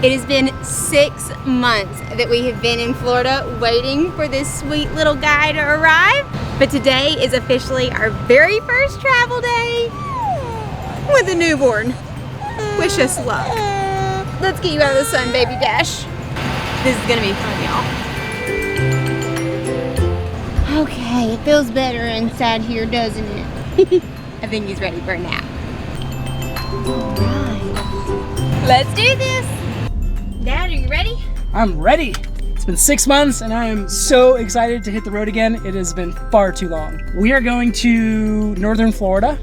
It has been 6 months that we have been in Florida waiting for this sweet little guy to arrive. But today is officially our very first travel day with a newborn. Wish us luck. Let's get you out of the sun, baby Dash. This is gonna be fun, y'all. Okay, it feels better inside here, doesn't it? I think he's ready for a nap. All right, let's do this. Dad, are you ready? I'm ready. It's been 6 months and I am so excited to hit the road again. It has been far too long. We are going to northern Florida.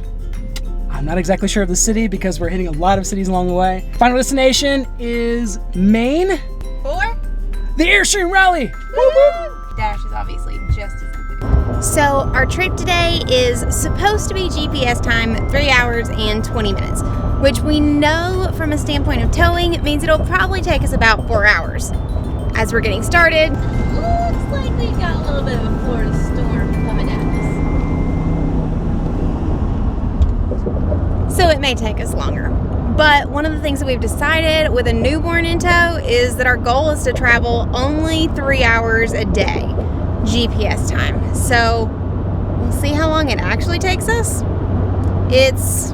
I'm not exactly sure of the city because we're hitting a lot of cities along the way. Final destination is Maine. For the Airstream rally. Woo-hoo! Dash is obviously just as good. So our trip today is supposed to be GPS time 3 hours and 20 minutes, which we know from a standpoint of towing means it'll probably take us about 4 hours. As we're getting started, looks like we've got a little bit of a Florida storm coming at us. So it may take us longer. But one of the things that we've decided with a newborn in tow is that our goal is to travel only 3 hours a day, GPS time. So we'll see how long it actually takes us. It's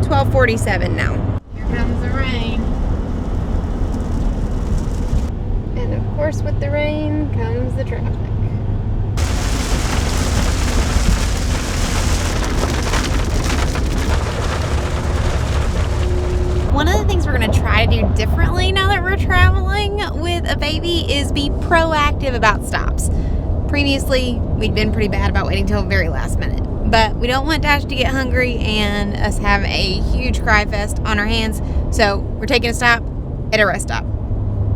12:47 now. Here comes the rain. And of course with the rain comes the traffic. One of the things we're gonna try to do differently now that we're traveling with a baby is be proactive about stops. Previously, we'd been pretty bad about waiting till the very last minute. But we don't want Dash to get hungry and us have a huge cry fest on our hands. So we're taking a stop at a rest stop.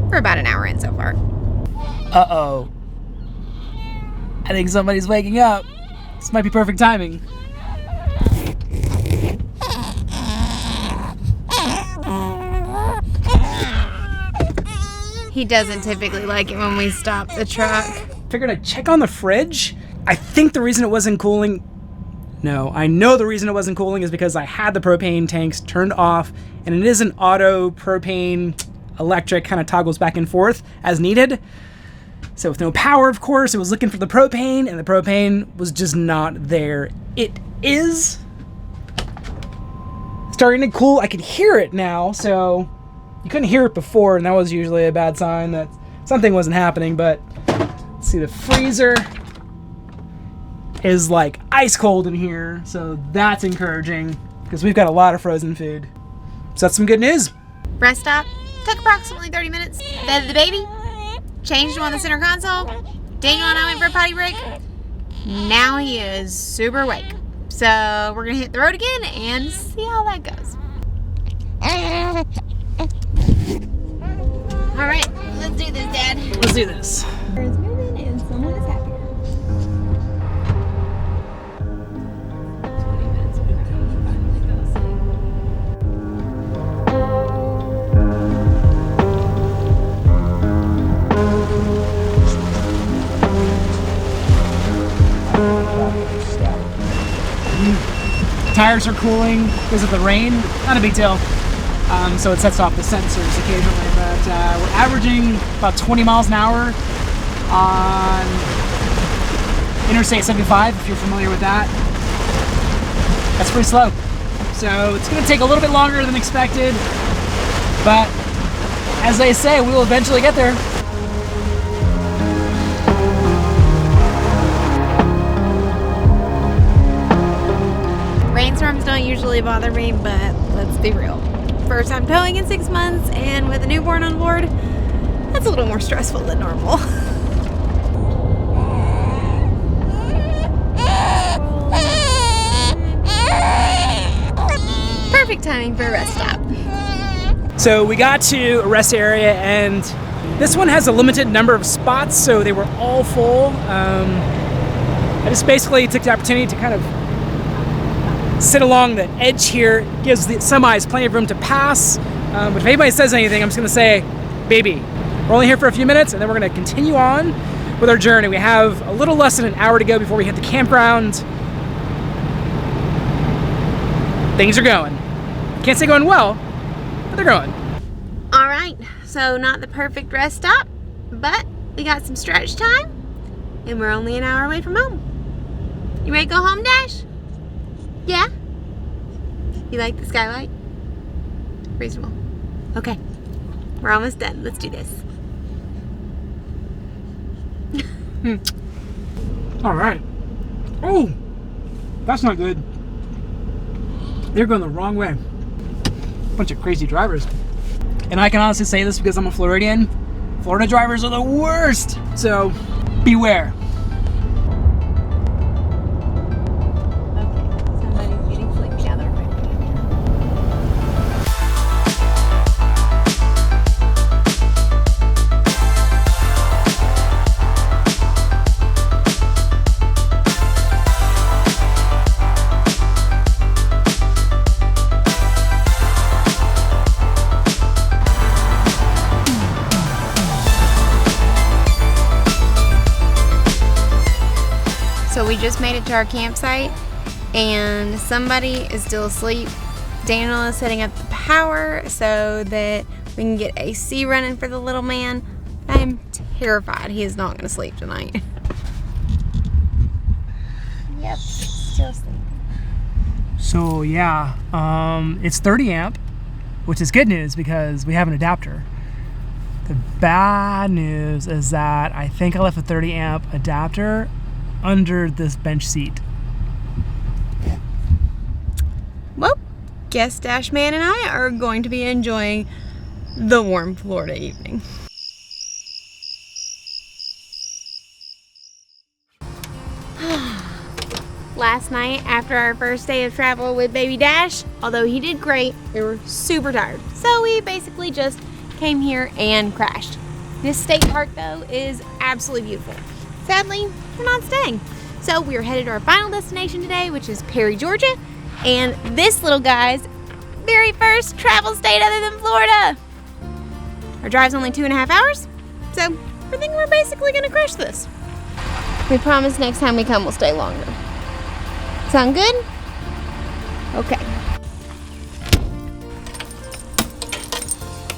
We're about an hour in so far. Uh-oh. I think somebody's waking up. This might be perfect timing. He doesn't typically like it when we stop the truck. Figured I'd check on the fridge. I think the reason it wasn't cooling... No, I know the reason it wasn't cooling is because I had the propane tanks turned off, and it is an auto propane electric, kind of toggles back and forth as needed. So with no power, of course, it was looking for the propane, and the propane was just not there. It is starting to cool. I can hear it now, so you couldn't hear it before, and that was usually a bad sign that something wasn't happening. But let's see, the freezer is like ice cold in here, so that's encouraging because we've got a lot of frozen food. So that's some good news. Rest stop took approximately 30 minutes. Fed the baby, changed him on the center console. Daniel and I went for a potty break. Now he is super awake. So we're gonna hit the road again and see how that goes. All right, let's do this, Dad. Let's do this. It's moving and someone is happier. 20 minutes ago, finally go sleep. Tires are cooling because of the rain. Not a big deal. So it sets off the sensors occasionally, but we're averaging about 20 miles an hour on Interstate 75, if you're familiar with that. That's pretty slow. So it's going to take a little bit longer than expected, but as they say, we will eventually get there. Rainstorms don't usually bother me, but let's be real. First time towing in 6 months and with a newborn on board, that's a little more stressful than normal. Perfect timing for a rest stop. So we got to a rest area, and this one has a limited number of spots, so they were all full. I just basically took the opportunity to kind of sit along the edge here. Gives the semis plenty of room to pass. But if anybody says anything, I'm just gonna say, baby, we're only here for a few minutes, and then we're gonna continue on with our journey. We have a little less than an hour to go before we hit the campground. Things are going. Can't say going well, but they're going. All right, so not the perfect rest stop, but we got some stretch time, and we're only an hour away from home. You ready to go home, Dash? Yeah? You like the skylight? Reasonable. Okay, we're almost done. Let's do this. All right. Oh, that's not good. They're going the wrong way. Bunch of crazy drivers. And I can honestly say this because I'm a Floridian. Florida drivers are the worst. So beware. Okay, somebody's getting sleepy down there. So we just made it to our campsite and somebody is still asleep. Daniel is setting up the power so that we can get AC running for the little man. I'm terrified he is not going to sleep tonight. Yep, still asleep. So yeah, it's 30 amp, which is good news because we have an adapter. The bad news is that I think I left a 30 amp adapter under this bench seat. Well, guess Dash Man and I are going to be enjoying the warm Florida evening. Last night, after our first day of travel with baby Dash, although he did great, we were super tired. So we basically just came here and crashed. This state park, though, is absolutely beautiful. Sadly, we're not staying. So we're headed to our final destination today, which is Perry, Georgia. And this little guy's very first travel state other than Florida. Our drive's only 2.5 hours. So we're thinking we're basically gonna crush this. We promise next time we come we'll stay longer. Sound good? Okay.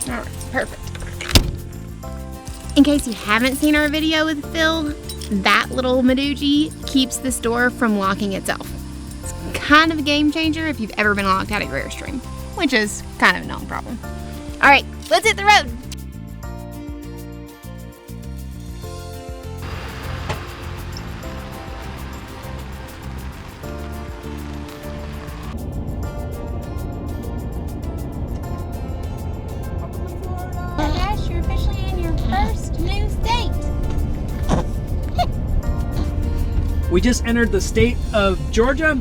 All right, perfect. In case you haven't seen our video with Phil, that little Maduji keeps this door from locking itself. It's kind of a game changer if you've ever been locked out of your Airstream, which is kind of a known problem. All right, let's hit the road. Dash, you're officially in your first new state. We just entered the state of Georgia.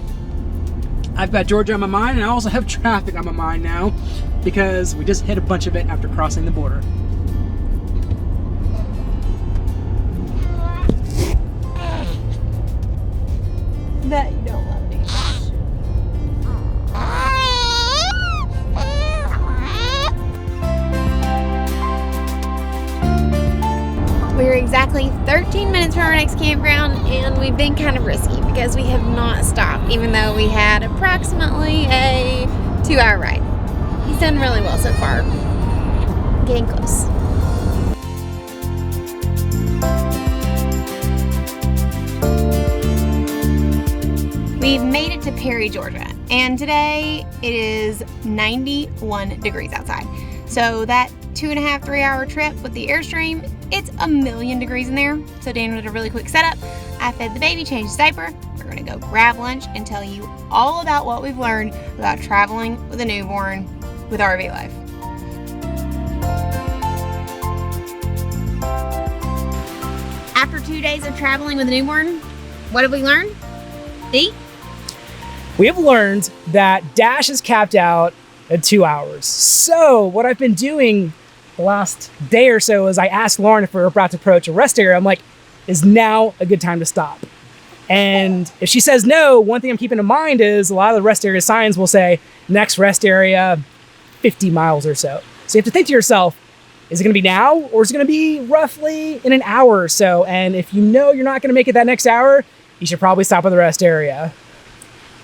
I've got Georgia on my mind, and I also have traffic on my mind now because we just hit a bunch of it after crossing the border. That you don't love me. We're exactly 13 minutes from our next campground, and we've been kind of risky because we have not stopped, even though we had approximately a 2-hour ride. He's done really well so far. Getting close. We've made it to Perry, Georgia, and today it is 91 degrees outside. So that 2.5, 3-hour trip with the Airstream, it's 1,000,000 degrees in there. So Daniel did a really quick setup. I fed the baby, changed his diaper. We're gonna go grab lunch and tell you all about what we've learned about traveling with a newborn with RV life. After 2 days of traveling with a newborn, what have we learned? Eat. We have learned that Dash is capped out at 2 hours. So what I've been doing the last day or so is I asked Lauren if we were about to approach a rest area. I'm like, is now a good time to stop? And if she says no, one thing I'm keeping in mind is a lot of the rest area signs will say next rest area 50 miles or so. So you have to think to yourself, is it gonna be now or is it gonna be roughly in an hour or so? And if you know you're not gonna make it that next hour, you should probably stop at the rest area.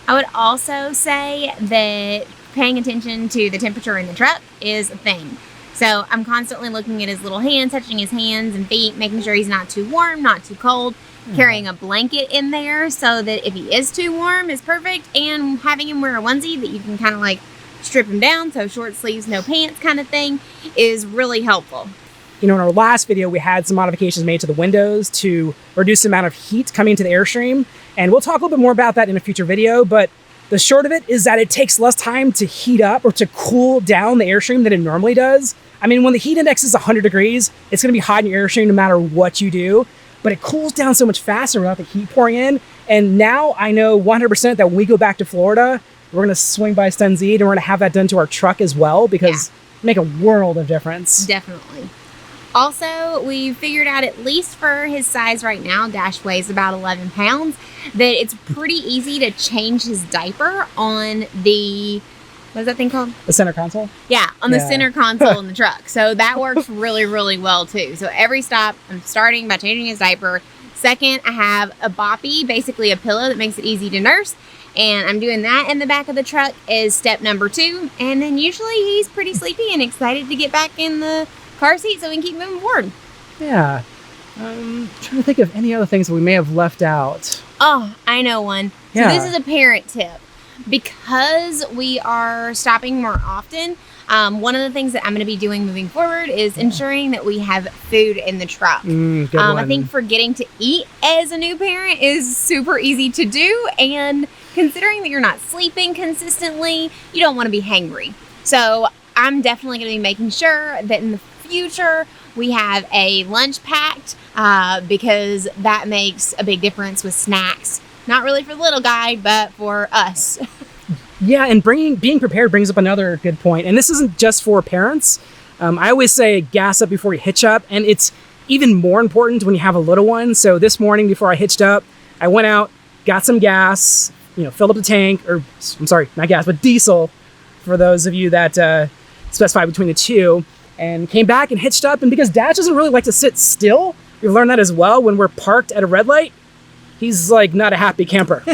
I would also say that paying attention to the temperature in the truck is a thing. So I'm constantly looking at his little hands, touching his hands and feet, making sure he's not too warm, not too cold, carrying a blanket in there so that if he is too warm is perfect, and having him wear a onesie that you can kind of like strip him down, so short sleeves, no pants kind of thing, is really helpful. You know, in our last video, we had some modifications made to the windows to reduce the amount of heat coming into the Airstream. And we'll talk a little bit more about that in a future video. But the short of it is that it takes less time to heat up or to cool down the Airstream than it normally does. I mean, when the heat index is 100 degrees, it's going to be hot in your Airstream no matter what you do. But it cools down so much faster without the heat pouring in. And now I know 100% that when we go back to Florida, we're going to swing by Stunzeed and we're going to have that done to our truck as well, because it make a world of difference. Definitely. Also, we figured out, at least for his size right now, Dash weighs about 11 pounds, that it's pretty easy to change his diaper on the, what is that thing called? The center console? Yeah, on the center console in the truck. So that works really, really well too. So every stop, I'm starting by changing his diaper. Second, I have a boppy, basically a pillow that makes it easy to nurse. And I'm doing that in the back of the truck as step number 2. And then usually he's pretty sleepy and excited to get back in the car seat so we can keep moving forward. Yeah. Trying to think of any other things that we may have left out. Oh, I know one. Yeah. So this is a parent tip. Because we are stopping more often, one of the things that I'm going to be doing moving forward is ensuring that we have food in the truck. Good one. I think forgetting to eat as a new parent is super easy to do, and considering that you're not sleeping consistently, you don't want to be hangry. So I'm definitely going to be making sure that in the future we have a lunch packed, because that makes a big difference with snacks. Not really for the little guy, but for us. Yeah, and being prepared brings up another good point. And this isn't just for parents. I always say gas up before you hitch up, and it's even more important when you have a little one. So this morning before I hitched up, I went out, got some gas, filled up the tank, or I'm sorry, not gas, but diesel, for those of you that specify between the two, and came back and hitched up. And because Dash doesn't really like to sit still, we've learned that as well. When we're parked at a red light, he's like not a happy camper.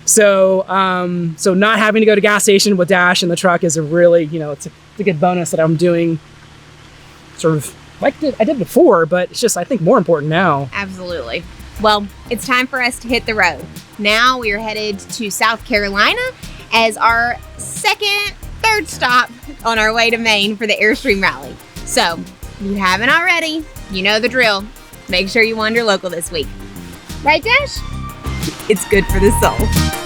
So not having to go to gas station with Dash in the truck is a really, it's a good bonus that I'm doing sort of like I did before, but it's just, I think, more important now. Absolutely. Well, it's time for us to hit the road. Now we are headed to South Carolina as our third stop on our way to Maine for the Airstream rally. So if you haven't already, you know the drill. Make sure you wander local this week. Right, Dash? It's good for the soul.